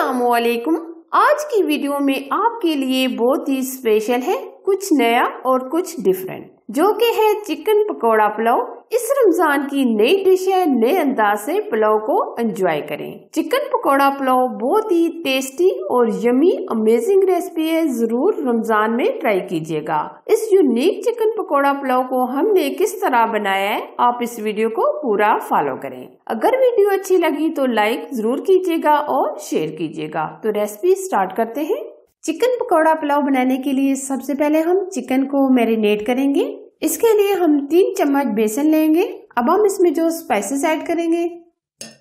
अस्सलामुअलैकुम। आज की वीडियो में आपके लिए बहुत ही स्पेशल है, कुछ नया और कुछ डिफरेंट, जो कि है चिकन पकौड़ा पुलाव। इस रमजान की नई डिश है, नए अंदाज से पुलाव को एंजॉय करें। चिकन पकौड़ा पुलाव बहुत ही टेस्टी और यमी अमेजिंग रेसिपी है, जरूर रमजान में ट्राई कीजिएगा। इस यूनिक चिकन पकौड़ा पुलाव को हमने किस तरह बनाया है, आप इस वीडियो को पूरा फॉलो करें। अगर वीडियो अच्छी लगी तो लाइक जरूर कीजिएगा और शेयर कीजिएगा। तो रेसिपी स्टार्ट करते हैं। चिकन पकौड़ा पुलाव बनाने के लिए सबसे पहले हम चिकन को मैरिनेट करेंगे। इसके लिए हम 3 चम्मच बेसन लेंगे। अब हम इसमें जो स्पाइसेस ऐड करेंगे,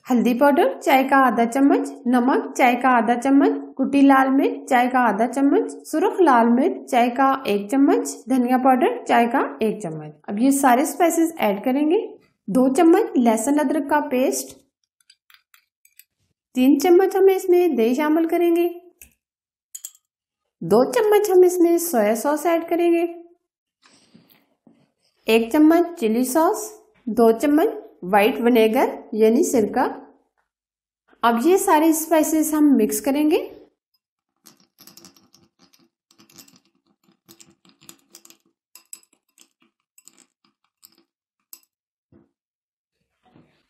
हल्दी पाउडर चाय का आधा चम्मच, नमक चाय का आधा चम्मच, कुटी लाल मिर्च चाय का आधा चम्मच, सुरख लाल मिर्च चाय का 1 चम्मच, धनिया पाउडर चाय का 1 चम्मच। अब ये सारे स्पाइसेस ऐड करेंगे। 2 चम्मच लहसुन अदरक का पेस्ट, 3 चम्मच हम इसमें दही शामिल करेंगे, 2 चम्मच हम इसमें सोया सॉस ऐड करेंगे, 1 चम्मच चिली सॉस, 2 चम्मच व्हाइट विनेगर यानी सिरका। अब ये सारे स्पाइसेस हम मिक्स करेंगे।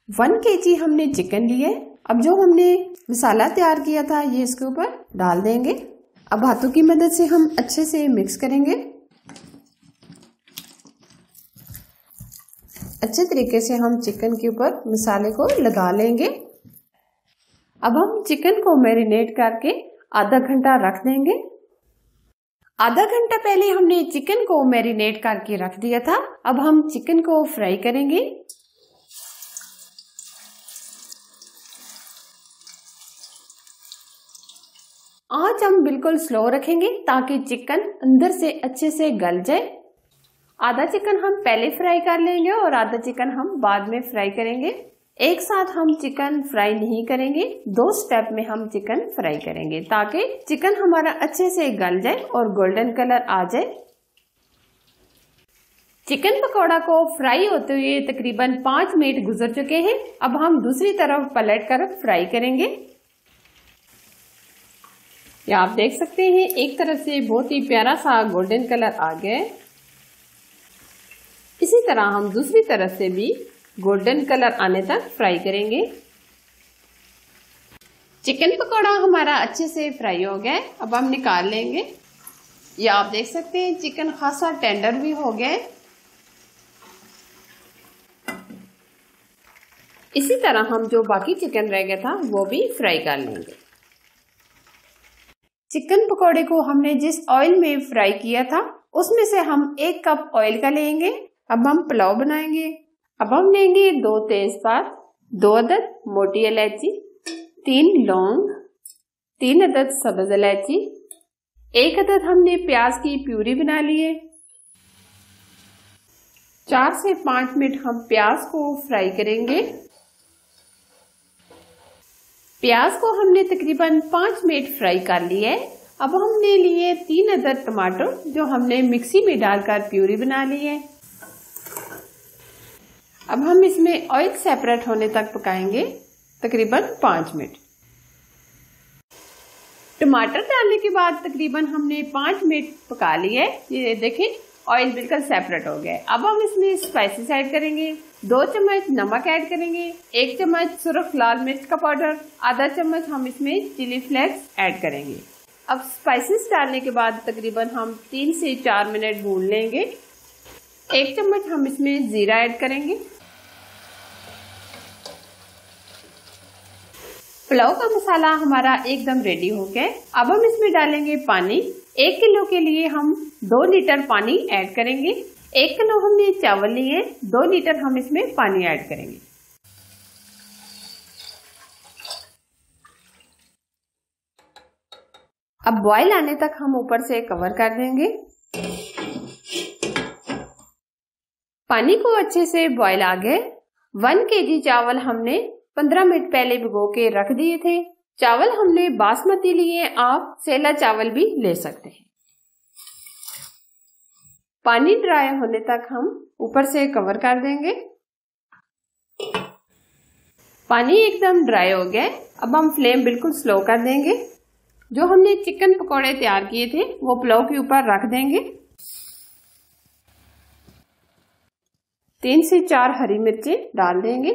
वन kg हमने चिकन लिया है। अब जो हमने मसाला तैयार किया था ये इसके ऊपर डाल देंगे। अब हाथों की मदद से हम अच्छे से मिक्स करेंगे। अच्छे तरीके से हम चिकन के ऊपर मसाले को लगा लेंगे। अब हम चिकन को मैरिनेट करके आधा घंटा रख देंगे। आधा घंटा पहले हमने चिकन को मैरिनेट करके रख दिया था। अब हम चिकन को फ्राई करेंगे। आज हम बिल्कुल स्लो रखेंगे ताकि चिकन अंदर से अच्छे से गल जाए। आधा चिकन हम पहले फ्राई कर लेंगे और आधा चिकन हम बाद में फ्राई करेंगे। एक साथ हम चिकन फ्राई नहीं करेंगे, 2 स्टेप में हम चिकन फ्राई करेंगे ताकि चिकन हमारा अच्छे से गल जाए और गोल्डन कलर आ जाए। चिकन पकौड़ा को फ्राई होते हुए तकरीबन 5 मिनट गुजर चुके हैं। अब हम दूसरी तरफ पलट कर फ्राई करेंगे। या आप देख सकते हैं एक तरफ से बहुत ही प्यारा सा गोल्डन कलर आ गया है। इसी तरह हम दूसरी तरफ से भी गोल्डन कलर आने तक फ्राई करेंगे। चिकन पकौड़ा हमारा अच्छे से फ्राई हो गया है। अब हम निकाल लेंगे। या आप देख सकते हैं चिकन खासा टेंडर भी हो गया है। इसी तरह हम जो बाकी चिकन रह गया था वो भी फ्राई कर लेंगे। चिकन पकोड़े को हमने जिस ऑयल में फ्राई किया था उसमें से हम 1 कप ऑयल का लेंगे। अब हम पुलाव बनाएंगे। अब हम लेंगे 2 तेजपात, 2 अदद मोटी इलायची, 3 लौंग, 3 अदद सब्ज इलायची, 1 अदद हमने प्याज की प्यूरी बना ली है। 4 से 5 मिनट हम प्याज को फ्राई करेंगे। प्याज को हमने तकरीबन 5 मिनट फ्राई कर लिया है। अब हमने लिए 3 अदद टमाटर जो हमने मिक्सी में डालकर प्यूरी बना ली है। अब हम इसमें ऑयल सेपरेट होने तक पकाएंगे तकरीबन 5 मिनट। टमाटर डालने के बाद तकरीबन हमने 5 मिनट पका लिया है। ये देखें ऑयल बिल्कुल सेपरेट हो गया है। अब हम इसमें स्पाइसेस ऐड करेंगे। 2 चम्मच नमक ऐड करेंगे, 1 चम्मच सुरख लाल मिर्च का पाउडर, आधा चम्मच हम इसमें चिली फ्लेक्स ऐड करेंगे। अब स्पाइसेस डालने के बाद तकरीबन हम 3 से 4 मिनट भून लेंगे। 1 चम्मच हम इसमें जीरा ऐड करेंगे। पुलाव का मसाला हमारा एकदम रेडी हो गया है। अब हम इसमें डालेंगे पानी। 1 किलो के लिए हम 2 लीटर पानी ऐड करेंगे। 1 किलो हमने चावल लिए, 2 लीटर हम इसमें पानी ऐड करेंगे। अब बॉईल आने तक हम ऊपर से कवर कर देंगे। पानी को अच्छे से बॉईल आ गए। 1 kg चावल हमने 15 मिनट पहले भिगो के रख दिए थे। चावल हमने बासमती लिए, आप सेला चावल भी ले सकते हैं। पानी ड्राई होने तक हम ऊपर से कवर कर देंगे। पानी एकदम ड्राई हो गया है। अब हम फ्लेम बिल्कुल स्लो कर देंगे। जो हमने चिकन पकौड़े तैयार किए थे वो पुलाव के ऊपर रख देंगे। 3 से 4 हरी मिर्चें डाल देंगे।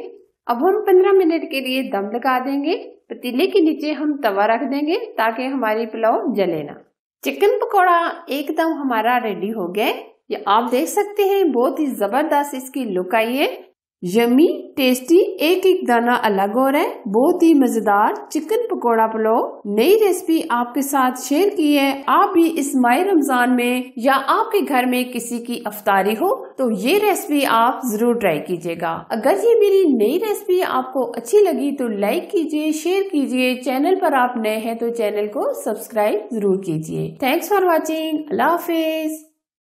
अब हम 15 मिनट के लिए दम लगा देंगे। पतीले के नीचे हम तवा रख देंगे ताकि हमारी पुलाव जले ना। चिकन पकौड़ा एकदम हमारा रेडी हो गया। ये आप देख सकते हैं, बहुत ही जबरदस्त इसकी लुक आई है। यम्मी टेस्टी, एक एक दाना अलग हो रहा है। बहुत ही मजेदार चिकन पकोड़ा पुलाव नई रेसिपी आपके साथ शेयर की है। आप भी इस माह रमजान में या आपके घर में किसी की इफ्तारी हो तो ये रेसिपी आप जरूर ट्राई कीजिएगा। अगर ये मेरी नई रेसिपी आपको अच्छी लगी तो लाइक कीजिए, शेयर कीजिए। चैनल पर आप नए हैं तो चैनल को सब्सक्राइब जरूर कीजिए। Thanks for watching. Allah Hafiz.